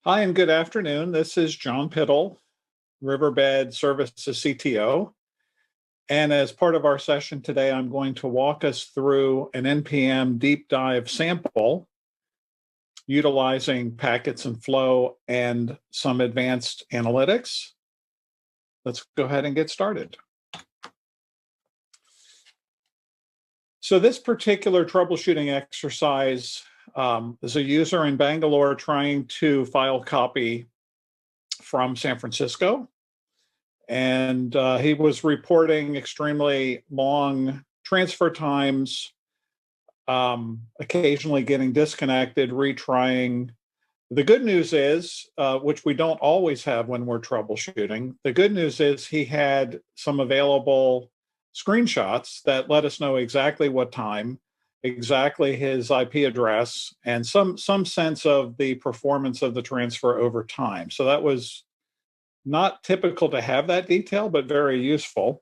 Hi and good afternoon. This is John Pittle, Riverbed Services CTO. And as part of our session today, I'm going to walk us through an NPM deep dive sample utilizing packets and flow and some advanced analytics. Let's go ahead and get started. So this particular troubleshooting exercise is a user in Bangalore trying to file copy from San Francisco. And he was reporting extremely long transfer times, occasionally getting disconnected, retrying. The good news is, which we don't always have when we're troubleshooting, the good news is he had some available screenshots that let us know exactly what time, exactly his IP address, and some sense of the performance of the transfer over time. So that was not typical to have that detail, but very useful.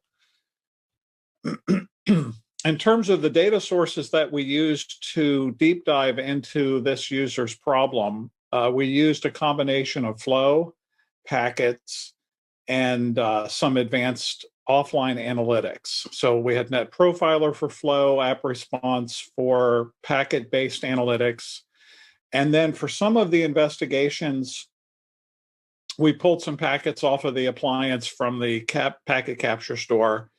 In terms of the data sources that we used to deep dive into this user's problem, we used a combination of flow, packets, and some advanced offline analytics. So we had NetProfiler for flow, AppResponse for packet-based analytics. And then for some of the investigations, we pulled some packets off of the appliance from the packet capture store,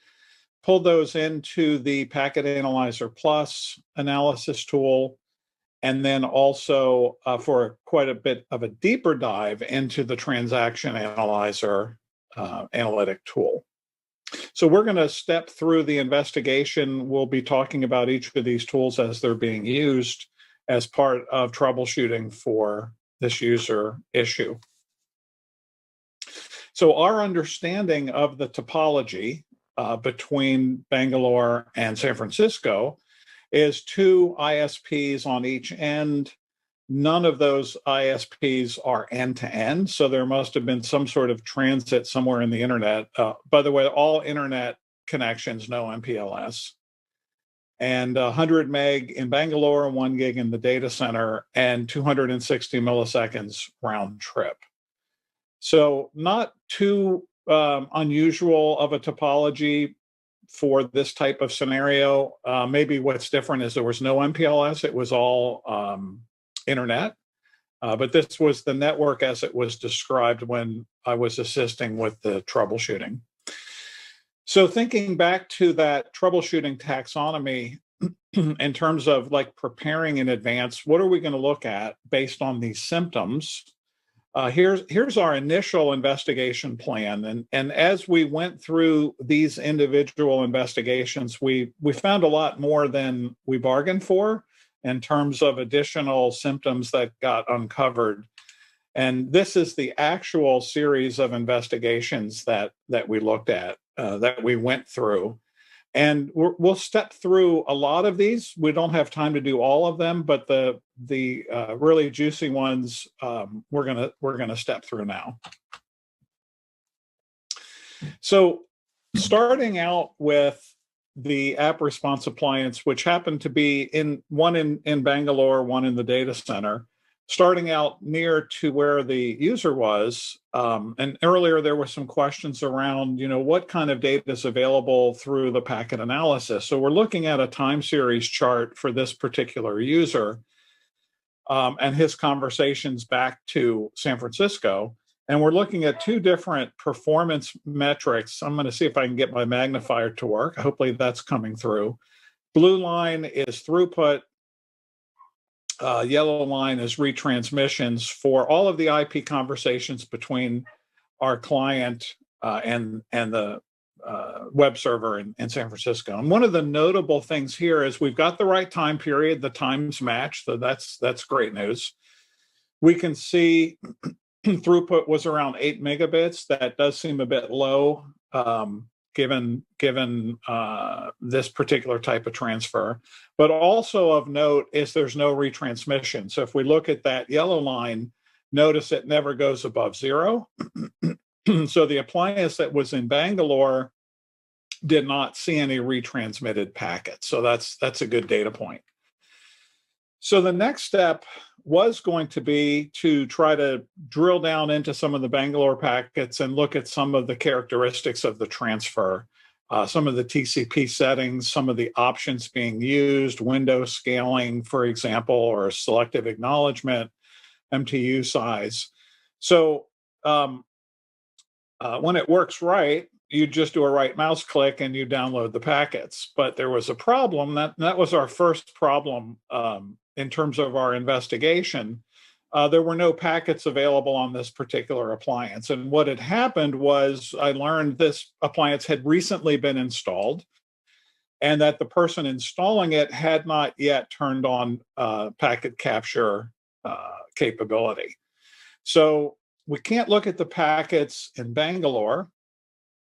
pulled those into the Packet Analyzer Plus analysis tool, and then also for quite a bit of a deeper dive into the Transaction Analyzer analytic tool. So we're going to step through the investigation. We'll be talking about each of these tools as they're being used as part of troubleshooting for this user issue. So our understanding of the topology between Bangalore and San Francisco is two ISPs on each end. None of those ISPs are end-to-end, so there must have been some sort of transit somewhere in the internet. By the way, all internet connections, no MPLS. And 100 meg in Bangalore, 1 gig in the data center, and 260 milliseconds round trip. So not too unusual of a topology for this type of scenario. Maybe what's different is there was no MPLS. It was all internet. But this was the network as it was described when I was assisting with the troubleshooting. So thinking back to that troubleshooting taxonomy in terms of like preparing in advance, what are we going to look at based on these symptoms? Here's our initial investigation plan. And as we went through these individual investigations, we found a lot more than we bargained for in terms of additional symptoms that got uncovered. And this is the actual series of investigations that we looked at, that we went through. And we'll step through a lot of these. We don't have time to do all of them, but the really juicy ones we're gonna step through now. So starting out with the AppResponse appliance, which happened to be one in Bangalore, one in the data center, starting out near to where the user was. And earlier there were some questions around, what kind of data is available through the packet analysis. So we're looking at a time series chart for this particular user and his conversations back to San Francisco. And we're looking at two different performance metrics. I'm going to see if I can get my magnifier to work. Hopefully that's coming through. Blue line is throughput. Yellow line is retransmissions for all of the IP conversations between our client and the web server in San Francisco. And one of the notable things here is we've got the right time period. The times match, so that's great news. We can see throughput was around 8 megabits. That does seem a bit low given this particular type of transfer. But also of note is there's no retransmission. So if we look at that yellow line, notice it never goes above 0. So the appliance that was in Bangalore did not see any retransmitted packets. So that's a good data point. So the next step was going to be to try to drill down into some of the Bangalore packets and look at some of the characteristics of the transfer, some of the TCP settings, some of the options being used, window scaling, for example, or selective acknowledgement, MTU size. So when it works right, you just do a right mouse click and you download the packets. But there was a problem. That was our first problem in terms of our investigation. There were no packets available on this particular appliance. And what had happened was I learned this appliance had recently been installed and that the person installing it had not yet turned on packet capture capability. So we can't look at the packets in Bangalore.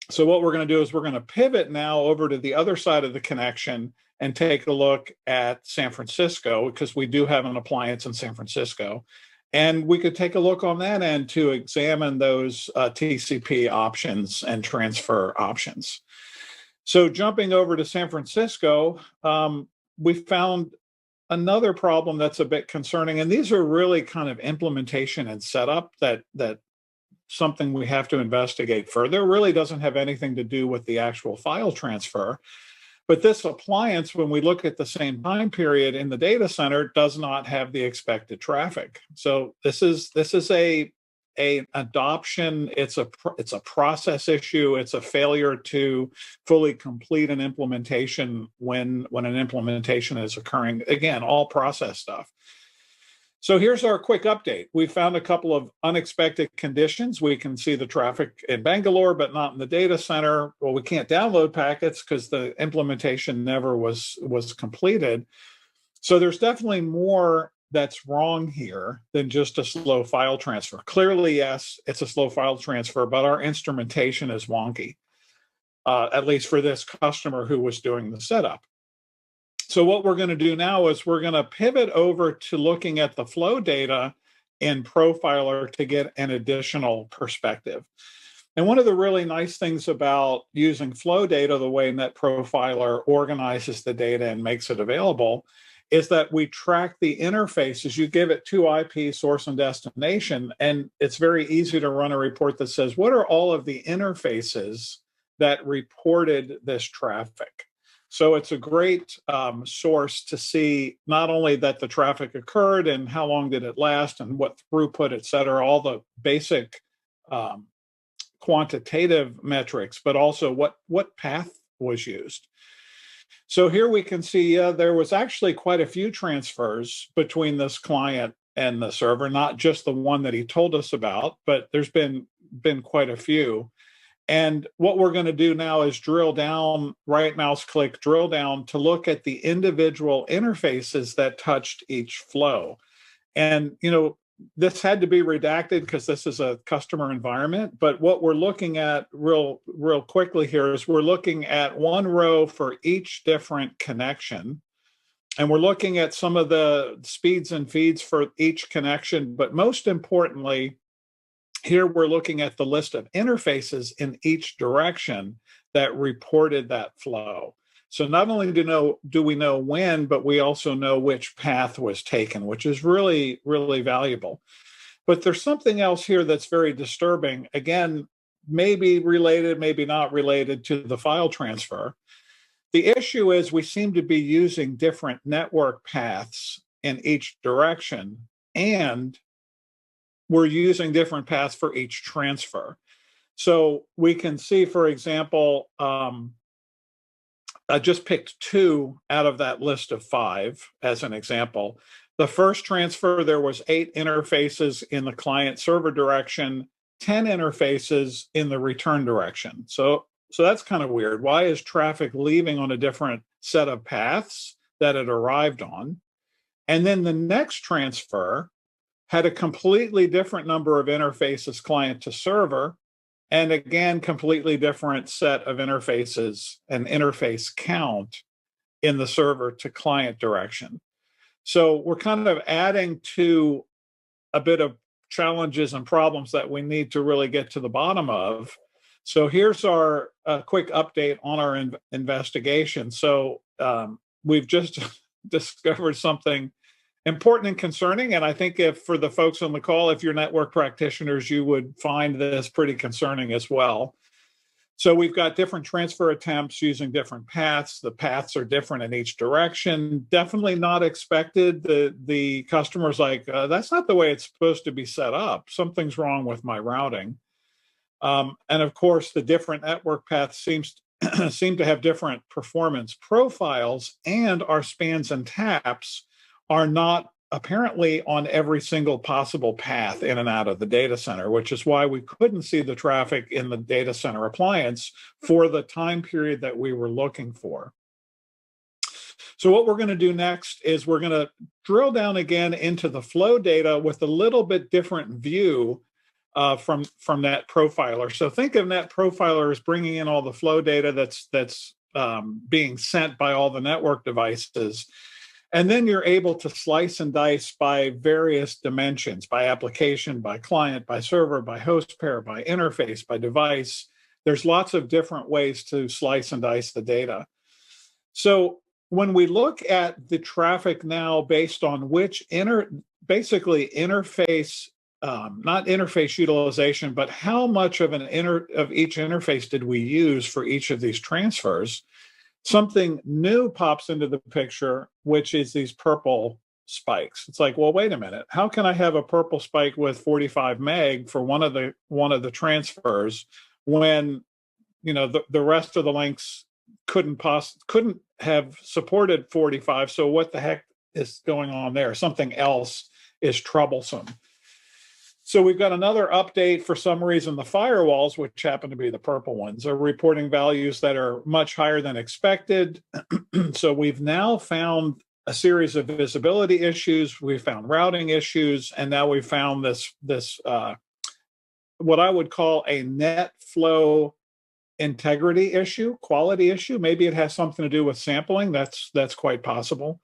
So what we're going to do is we're going to pivot now over to the other side of the connection and take a look at San Francisco, because we do have an appliance in San Francisco. And we could take a look on that end to examine those TCP options and transfer options. So jumping over to San Francisco, we found another problem that's a bit concerning. And these are really kind of implementation and setup that something we have to investigate further. It really doesn't have anything to do with the actual file transfer. But this appliance, when we look at the same time period in the data center, does not have the expected traffic. So this is a adoption. It's a process issue. It's a failure to fully complete an implementation when an implementation is occurring. Again, all process stuff. So here's our quick update. We found a couple of unexpected conditions. We can see the traffic in Bangalore, but not in the data center. Well, we can't download packets because the implementation never was completed. So there's definitely more that's wrong here than just a slow file transfer. Clearly, yes, it's a slow file transfer, but our instrumentation is wonky, at least for this customer who was doing the setup. So what we're going to do now is we're going to pivot over to looking at the flow data in Profiler to get an additional perspective. And one of the really nice things about using flow data, the way NetProfiler organizes the data and makes it available, is that we track the interfaces. You give it two IP, source and destination, and it's very easy to run a report that says, what are all of the interfaces that reported this traffic? So it's a great source to see not only that the traffic occurred and how long did it last and what throughput, et cetera, all the basic quantitative metrics, but also what path was used. So here we can see there was actually quite a few transfers between this client and the server, not just the one that he told us about, but there's been quite a few. And what we're going to do now is drill down, right mouse click, drill down to look at the individual interfaces that touched each flow. And, this had to be redacted because this is a customer environment. But what we're looking at real quickly here is we're looking at one row for each different connection. And we're looking at some of the speeds and feeds for each connection. But most importantly, here we're looking at the list of interfaces in each direction that reported that flow. So not only do we know when, but we also know which path was taken, which is really, really valuable. But there's something else here that's very disturbing. Again, maybe related, maybe not related to the file transfer. The issue is we seem to be using different network paths in each direction, and we're using different paths for each transfer. So we can see, for example, I just picked 2 out of that list of 5 as an example. The first transfer, there was 8 interfaces in the client server direction, 10 interfaces in the return direction. So that's kind of weird. Why is traffic leaving on a different set of paths that it arrived on? And then the next transfer had a completely different number of interfaces client to server, and again, completely different set of interfaces and interface count in the server to client direction. So we're kind of adding to a bit of challenges and problems that we need to really get to the bottom of. So here's our quick update on our investigation. So we've just discovered something important and concerning. And I think if for the folks on the call, if you're network practitioners, you would find this pretty concerning as well. So we've got different transfer attempts using different paths. The paths are different in each direction. Definitely not expected. The customer's like, that's not the way it's supposed to be set up. Something's wrong with my routing. And of course, the different network paths seem to have different performance profiles, and our spans and taps are not apparently on every single possible path in and out of the data center, which is why we couldn't see the traffic in the data center appliance for the time period that we were looking for. So what we're going to do next is we're going to drill down again into the flow data with a little bit different view from NetProfiler. So think of NetProfiler as bringing in all the flow data that's being sent by all the network devices. And then you're able to slice and dice by various dimensions, by application, by client, by server, by host pair, by interface, by device. There's lots of different ways to slice and dice the data. So when we look at the traffic now based on which basically interface, not interface utilization, but how much of each interface did we use for each of these transfers, something new pops into the picture, which is these purple spikes. It's like, well, wait a minute. How can I have a purple spike with 45 meg for one of the transfers when, you know, the rest of the links couldn't have supported 45? So what the heck is going on there? Something else is troublesome. So we've got another update. For some reason, the firewalls, which happen to be the purple ones, are reporting values that are much higher than expected. So we've now found a series of visibility issues. We found routing issues, and now we found this what I would call a net flow integrity issue, quality issue. Maybe it has something to do with sampling. That's quite possible.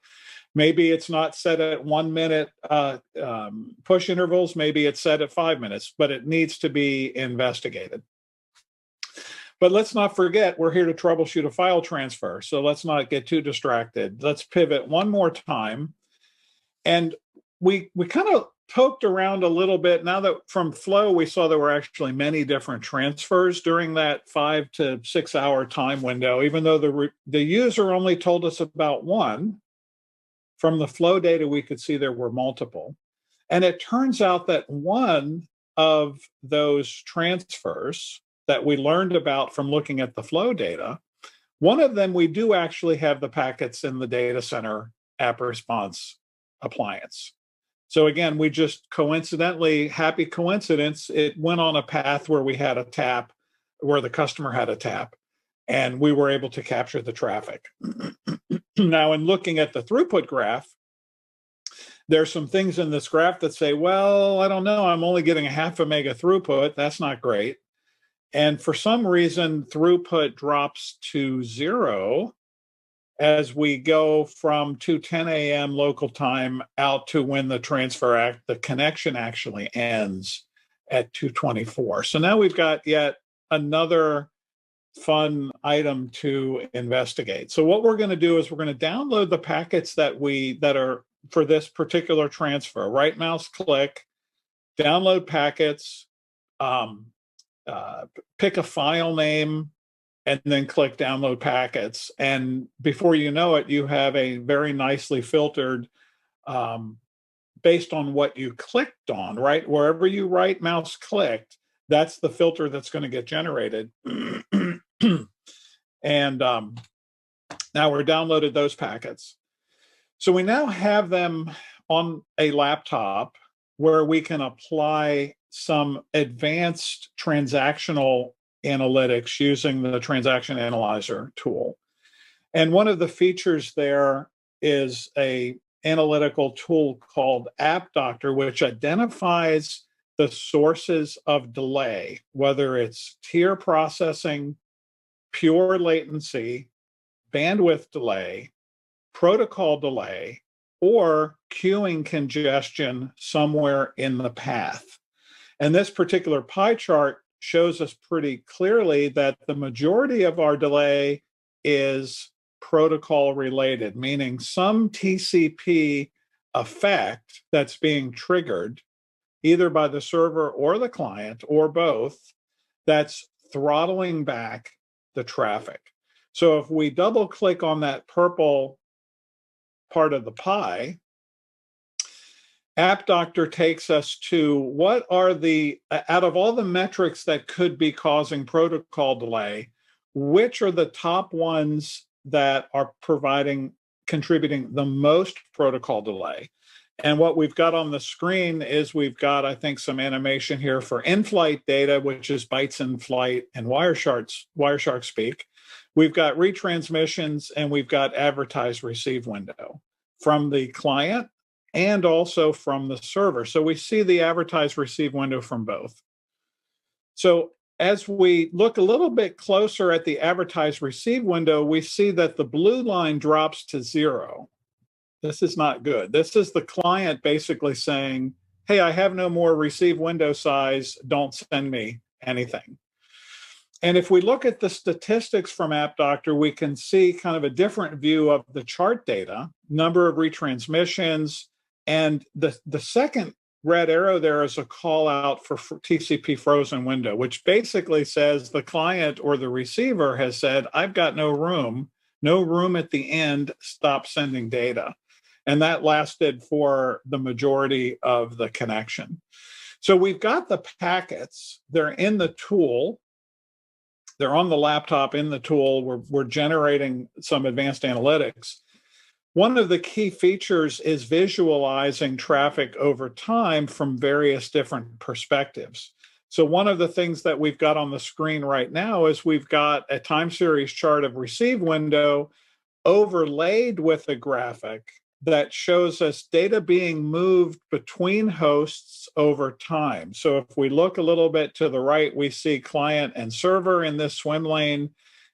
Maybe it's not set at 1 minute push intervals. Maybe it's set at 5 minutes, but it needs to be investigated. But let's not forget, we're here to troubleshoot a file transfer. So let's not get too distracted. Let's pivot one more time. And we kind of poked around a little bit. Now that from flow, we saw there were actually many different transfers during that 5 to 6 hour time window, even though the user only told us about one. From the flow data, we could see there were multiple. And it turns out that one of those transfers that we learned about from looking at the flow data, one of them, we do actually have the packets in the data center AppResponse appliance. So again, we just coincidentally, happy coincidence, it went on a path where we had a tap, where the customer had a tap, and we were able to capture the traffic. Now, in looking at the throughput graph, there's some things in this graph that say, well, I don't know, I'm only getting a half a mega throughput. That's not great. And for some reason, throughput drops to 0 as we go from 2:10 a.m. local time out to when the the connection actually ends at 2:24. So now we've got yet another fun item to investigate. So what we're going to do is we're going to download the packets that are for this particular transfer. Right mouse click, download packets, pick a file name, and then click download packets. And before you know it, you have a very nicely filtered, based on what you clicked on, right? Wherever you right mouse clicked, that's the filter that's going to get generated. And now we're downloaded those packets. So we now have them on a laptop where we can apply some advanced transactional analytics using the transaction analyzer tool. And one of the features there is a analytical tool called App Doctor, which identifies the sources of delay, whether it's tier processing, pure latency, bandwidth delay, protocol delay, or queuing congestion somewhere in the path. And this particular pie chart shows us pretty clearly that the majority of our delay is protocol related, meaning some TCP effect that's being triggered either by the server or the client or both that's throttling back the traffic. So if we double click on that purple part of the pie, App Doctor takes us to what are the, out of all the metrics that could be causing protocol delay, which are the top ones that are contributing the most protocol delay. And what we've got on the screen is we've got, I think, some animation here for in-flight data, which is bytes in flight and Wireshark speak. We've got retransmissions, and we've got advertise receive window from the client and also from the server. So we see the advertise receive window from both. So as we look a little bit closer at the advertise receive window, we see that the blue line drops to 0. This is not good. This is the client basically saying, hey, I have no more receive window size. Don't send me anything. And if we look at the statistics from App Doctor, we can see kind of a different view of the chart data, number of retransmissions, and the second red arrow there is a call out for TCP frozen window, which basically says the client or the receiver has said, I've got no room at the end, stop sending data. And that lasted for the majority of the connection. So we've got the packets, they're in the tool, they're on the laptop in the tool, we're generating some advanced analytics. One of the key features is visualizing traffic over time from various different perspectives. So one of the things that we've got on the screen right now is we've got a time series chart of receive window overlaid with a graphic that shows us data being moved between hosts over time. So if we look a little bit to the right, we see client and server in this swim lane.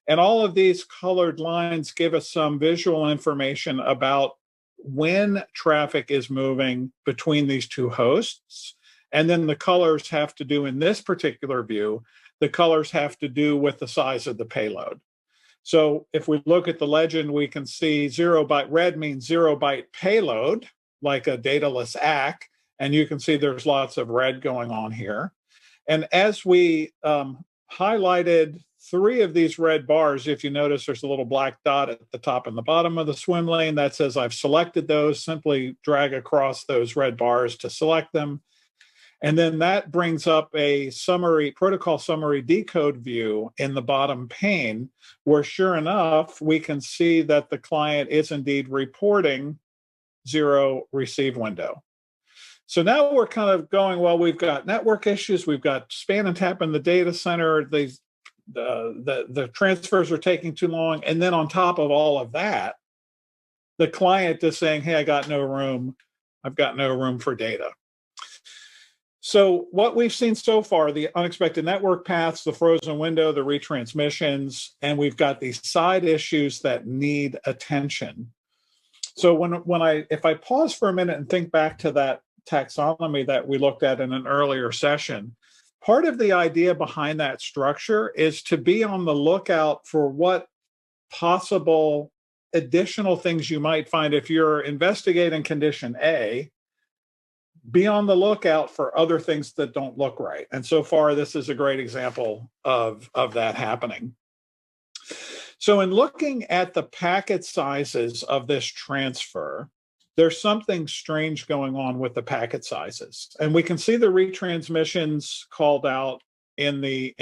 And all of these colored lines give us some visual information about when traffic is moving between these two hosts. And then the colors have to do, in this particular view, the colors have to do with the size of the payload. So if we look at the legend, we can see 0 byte red means 0 byte payload, like a dataless ACK. And you can see there's lots of red going on here. And as we highlighted 3 of these red bars, if you notice, there's a little black dot at the top and the bottom of the swim lane that says I've selected those. Simply drag across those red bars to select them. And then that brings up a summary, protocol summary decode view in the bottom pane, where sure enough, we can see that the client is indeed reporting 0 receive window. So now we're kind of going, well, we've got network issues, we've got span and tap in the data center, the transfers are taking too long. And then on top of all of that, the client is saying, hey, I've got no room for data. So what we've seen so far, the unexpected network paths, the frozen window, the retransmissions, and we've got these side issues that need attention. So if I pause for a minute and think back to that taxonomy that we looked at in an earlier session, part of the idea behind that structure is to be on the lookout for what possible additional things you might find if you're investigating condition A. Be on the lookout for other things that don't look right. And so far, this is a great example of that happening. So in looking at the packet sizes of this transfer, there's something strange going on with the packet sizes. And we can see the retransmissions called out in the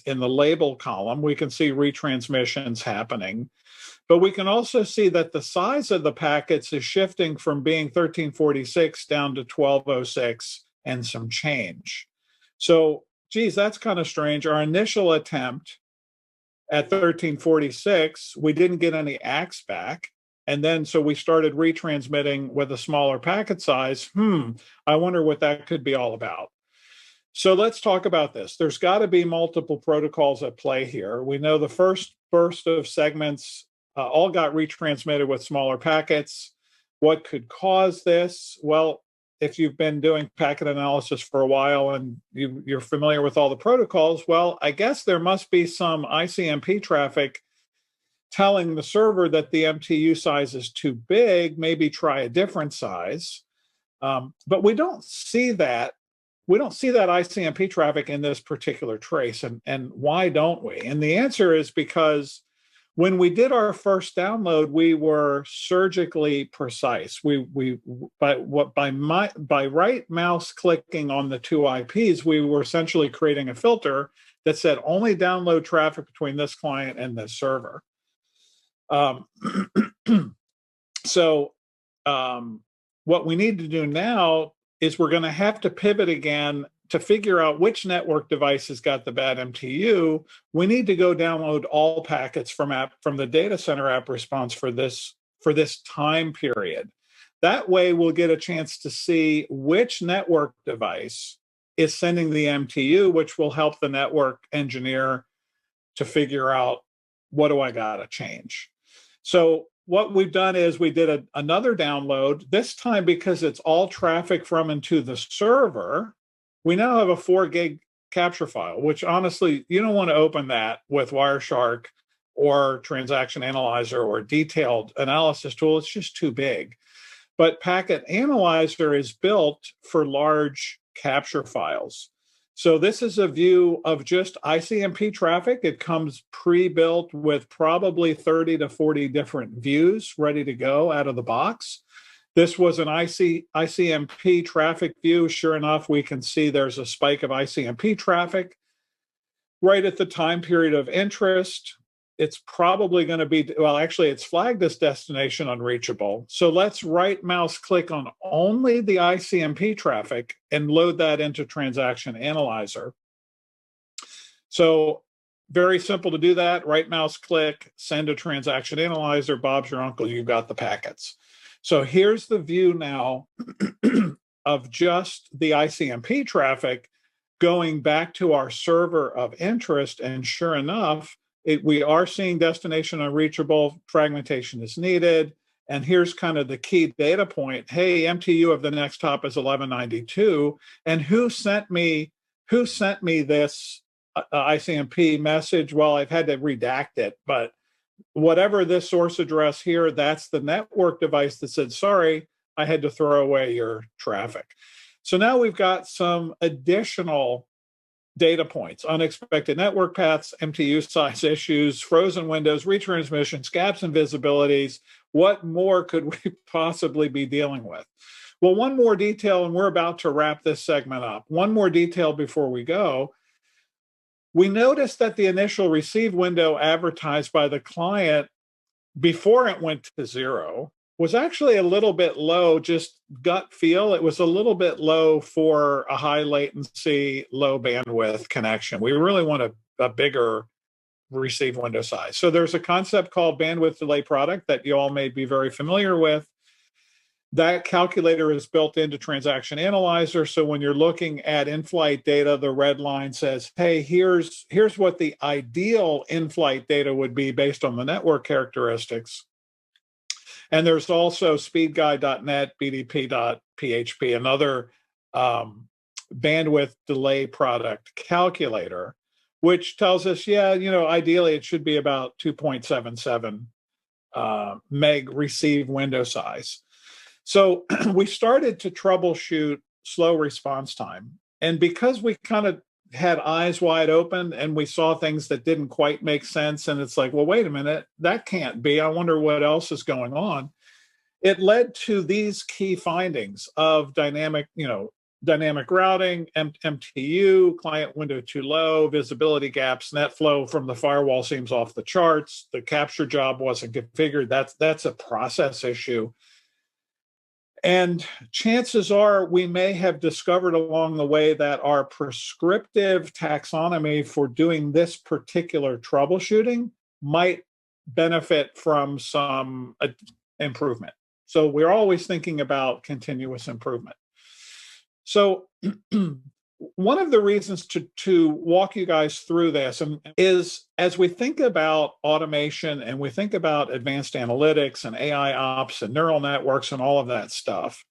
label column. We can see retransmissions happening. But we can also see that the size of the packets is shifting from being 1346 down to 1206 and some change. So, geez, that's kind of strange. Our initial attempt at 1346, we didn't get any ACKs back. And then so we started retransmitting with a smaller packet size. I wonder what that could be all about. So let's talk about this. There's got to be multiple protocols at play here. We know the first burst of segments all got retransmitted with smaller packets. What could cause this? Well, if you've been doing packet analysis for a while and you're familiar with all the protocols, well, I guess there must be some ICMP traffic telling the server that the MTU size is too big, maybe try a different size. But we don't see that. We don't see that ICMP traffic in this particular trace. And why don't we? And the answer is because when we did our first download, we were surgically precise. By right mouse clicking on the two IPs, we were essentially creating a filter that said only download traffic between this client and this server. What we need to do now is we're going to have to pivot again to figure out which network device has got the bad MTU. We need to go download all packets from the data center AppResponse for this time period. That way, we'll get a chance to see which network device is sending the MTU, which will help the network engineer to figure out, what do I got to change? So what we've done is we did another download, this time because it's all traffic from and to the server. We now have a 4 gig capture file, which honestly, you don't want to open that with Wireshark or Transaction Analyzer or detailed analysis tool. It's just too big. But Packet Analyzer is built for large capture files. So this is a view of just ICMP traffic. It comes pre-built with probably 30 to 40 different views ready to go out of the box. This was an ICMP traffic view. Sure enough, we can see there's a spike of ICMP traffic right at the time period of interest. It's probably going to be, well, actually, it's flagged as destination unreachable. So let's right mouse click on only the ICMP traffic and load that into Transaction Analyzer. So very simple to do that. Right mouse click, send to Transaction Analyzer. Bob's your uncle, you've got the packets. So here's the view now of just the ICMP traffic going back to our server of interest. And sure enough, we are seeing destination unreachable, fragmentation is needed. And here's kind of the key data point. Hey, MTU of the next hop is 1192. And who sent me this ICMP message? Well, I've had to redact it, but whatever this source address here, that's the network device that said, sorry, I had to throw away your traffic. So now we've got some additional data points: unexpected network paths, MTU size issues, frozen windows, retransmissions, gaps in visibilities. What more could we possibly be dealing with? Well, one more detail, and we're about to wrap this segment up. One more detail before we go. We noticed that the initial receive window advertised by the client before it went to 0 was actually a little bit low, just gut feel. It was a little bit low for a high latency, low bandwidth connection. We really want a bigger receive window size. So there's a concept called bandwidth delay product that you all may be very familiar with. That calculator is built into Transaction Analyzer. So when you're looking at in-flight data, the red line says, hey, here's what the ideal in-flight data would be based on the network characteristics. And there's also speedguide.net, bdp.php, another bandwidth delay product calculator, which tells us, yeah, ideally it should be about 2.77 meg receive window size. So we started to troubleshoot slow response time. And because we kind of had eyes wide open and we saw things that didn't quite make sense, and it's like, well, wait a minute, that can't be. I wonder what else is going on. It led to these key findings of dynamic routing, MTU, client window too low, visibility gaps, net flow from the firewall seems off the charts, the capture job wasn't configured. That's a process issue. And chances are we may have discovered along the way that our prescriptive taxonomy for doing this particular troubleshooting might benefit from some improvement. So we're always thinking about continuous improvement. So one of the reasons to walk you guys through this is, as we think about automation and we think about advanced analytics and AI ops and neural networks and all of that stuff,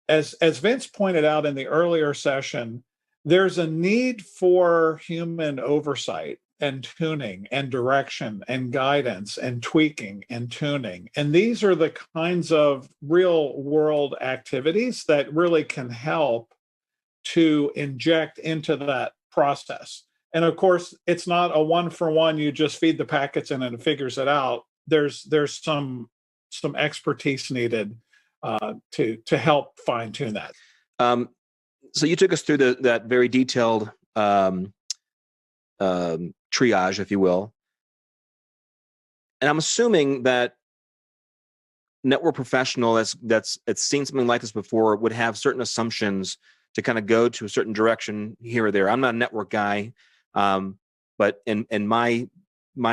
as Vince pointed out in the earlier session, there's a need for human oversight and tuning and direction and guidance and tweaking and tuning. And these are the kinds of real world activities that really can help to inject into that process. And of course, it's not a one for one, you just feed the packets in and it figures it out. There's some expertise needed to help fine tune that. So you took us through that very detailed triage, if you will. And I'm assuming that network professional that's seen something like this before would have certain assumptions to kind of go to a certain direction here or there. I'm not a network guy, but in my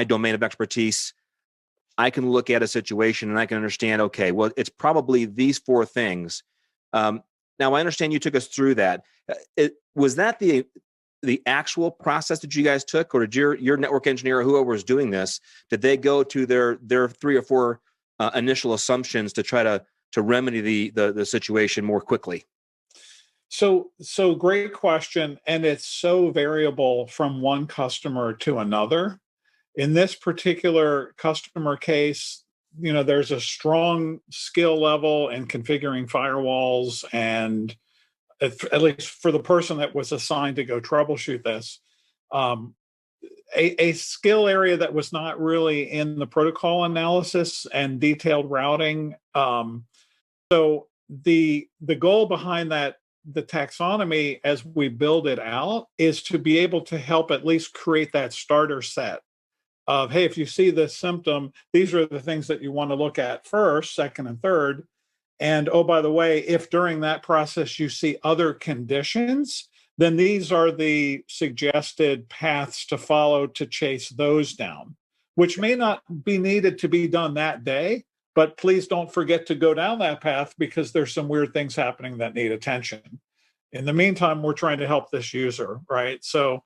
domain of expertise, I can look at a situation and I can understand, okay, well, it's probably these four things. Now, I understand you took us through that. Was that the actual process that you guys took, or did your network engineer or whoever was doing this, did they go to their 3 or 4 initial assumptions to try to remedy the situation more quickly? So great question, and it's so variable from one customer to another. In this particular customer case, there's a strong skill level in configuring firewalls, and at least for the person that was assigned to go troubleshoot this, a skill area that was not really in the protocol analysis and detailed routing. So the goal behind that, the taxonomy as we build it out, is to be able to help at least create that starter set of, hey, if you see this symptom, these are the things that you want to look at first, second, and third. And oh, by the way, if during that process you see other conditions, then these are the suggested paths to follow to chase those down, which may not be needed to be done that day, but please don't forget to go down that path because there's some weird things happening that need attention. In the meantime, we're trying to help this user, right? So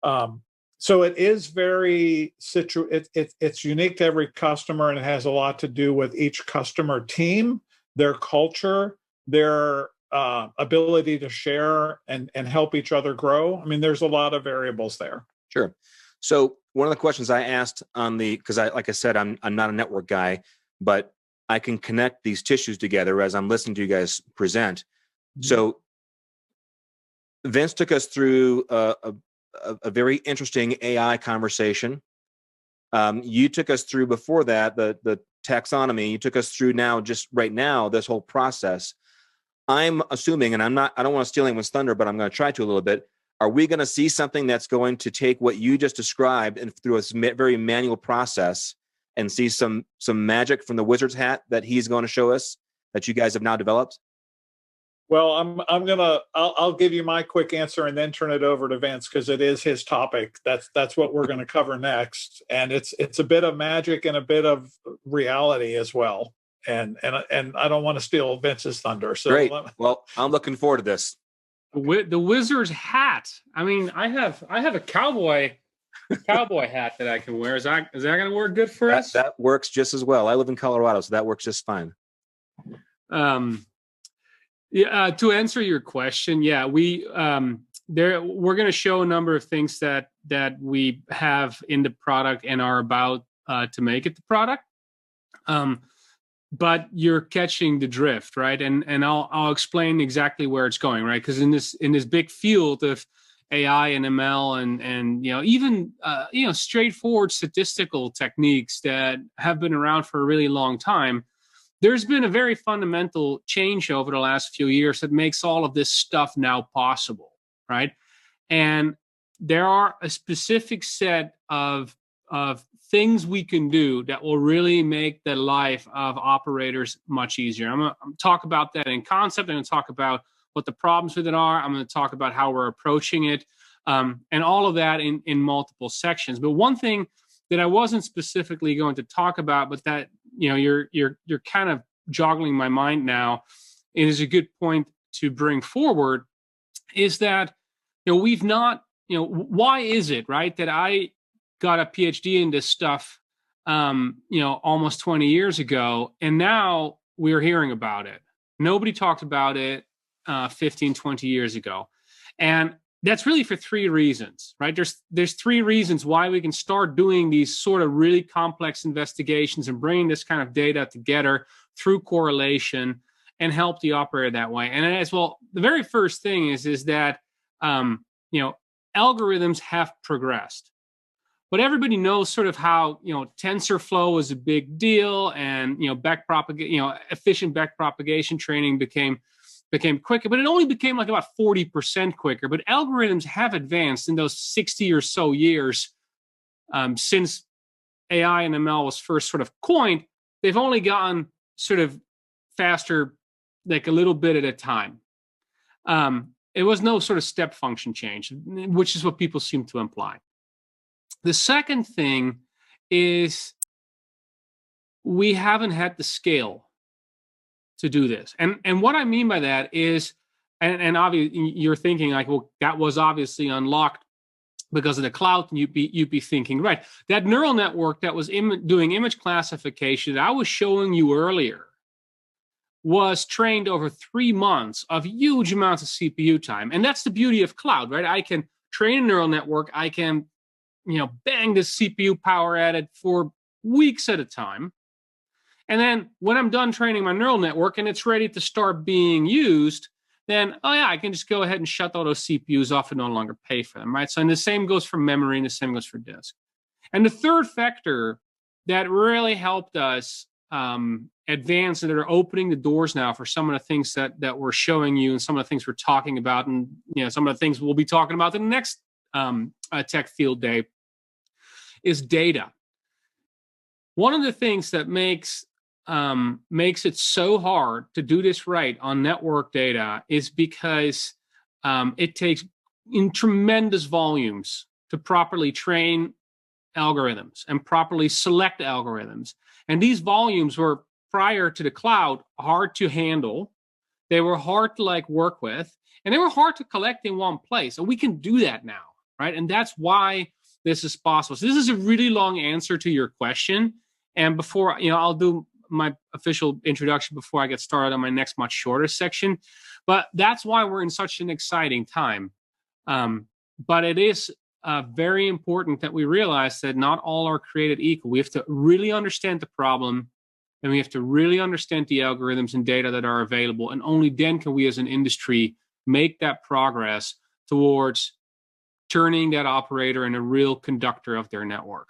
it is very it's unique to every customer, and it has a lot to do with each customer team, their culture, their ability to share and help each other grow. I mean, there's a lot of variables there. Sure. So one of the questions I asked because like I said, I'm not a network guy, but I can connect these tissues together as I'm listening to you guys present. Mm-hmm. So Vince took us through a very interesting AI conversation. You took us through before that, the taxonomy. You took us through just right now, this whole process. I'm assuming, and I don't want to steal anyone's thunder, but I'm going to try to a little bit. Are we going to see something that's going to take what you just described and through a very manual process and see some magic from the wizard's hat that he's going to show us that you guys have now developed? Well, I'll give you my quick answer and then turn it over to Vince because it is his topic. That's what we're going to cover next, and it's a bit of magic and a bit of reality as well. And I don't want to steal Vince's thunder. So great. Well, I'm looking forward to this. The wizard's hat. I mean, I have a cowboy hat that I can wear. Is that going to work good for us? That works just as well. I live in Colorado, so that works just fine. Yeah, to answer your question, yeah, we're going to show a number of things that we have in the product and are about to make it the product. But you're catching the drift, right? And I'll explain exactly where it's going, right? Because in this big field of AI and ML and even straightforward statistical techniques that have been around for a really long time, there's been a very fundamental change over the last few years that makes all of this stuff now possible, right? And there are a specific set of things we can do that will really make the life of operators much easier. I'm going to talk about that in concept. I'm going to talk about what the problems with it are. I'm going to talk about how we're approaching it, and all of that in multiple sections. But one thing that I wasn't specifically going to talk about, but that you're kind of joggling my mind now, and is a good point to bring forward, is that we've not why is it, right, that I got a PhD in this stuff almost 20 years ago, and now we're hearing about it. Nobody talked about it 15, 20 years ago. And that's really for three reasons, right? There's three reasons why we can start doing these sort of really complex investigations and bringing this kind of data together through correlation and help the operator that way. And as well, the very first thing is that algorithms have progressed. But everybody knows sort of how TensorFlow is a big deal, and efficient backpropagation training became quicker, but it only became like about 40% quicker. But algorithms have advanced in those 60 or so years since AI and ML was first sort of coined. They've only gotten sort of faster, like a little bit at a time. It was no sort of step function change, which is what people seem to imply. The second thing is we haven't had the scale to do this. And what I mean by that is, and obviously you're thinking like, well, that was obviously unlocked because of the cloud, and you'd be thinking, right, that neural network that was doing image classification that I was showing you earlier was trained over 3 months of huge amounts of CPU time. And that's the beauty of cloud, right? I can train a neural network, I can bang the CPU power at it for weeks at a time. And then when I'm done training my neural network and it's ready to start being used, then, I can just go ahead and shut all those CPUs off and no longer pay for them, right? So, and the same goes for memory and the same goes for disk. And the third factor that really helped us advance and that are opening the doors now for some of the things that we're showing you and some of the things we're talking about, and some of the things we'll be talking about in the next tech field day, is data. One of the things that makes it so hard to do this right on network data is because it takes in tremendous volumes to properly train algorithms and properly select algorithms. And these volumes were, prior to the cloud, hard to handle. They were hard to work with, and they were hard to collect in one place. And we can do that now, right? And that's why this is possible. So this is a really long answer to your question. And before, I'll do my official introduction before I get started on my next much shorter section. But that's why we're in such an exciting time. But it is very important that we realize that not all are created equal. We have to really understand the problem, and we have to really understand the algorithms and data that are available. And only then can we as an industry make that progress towards turning that operator in a real conductor of their network.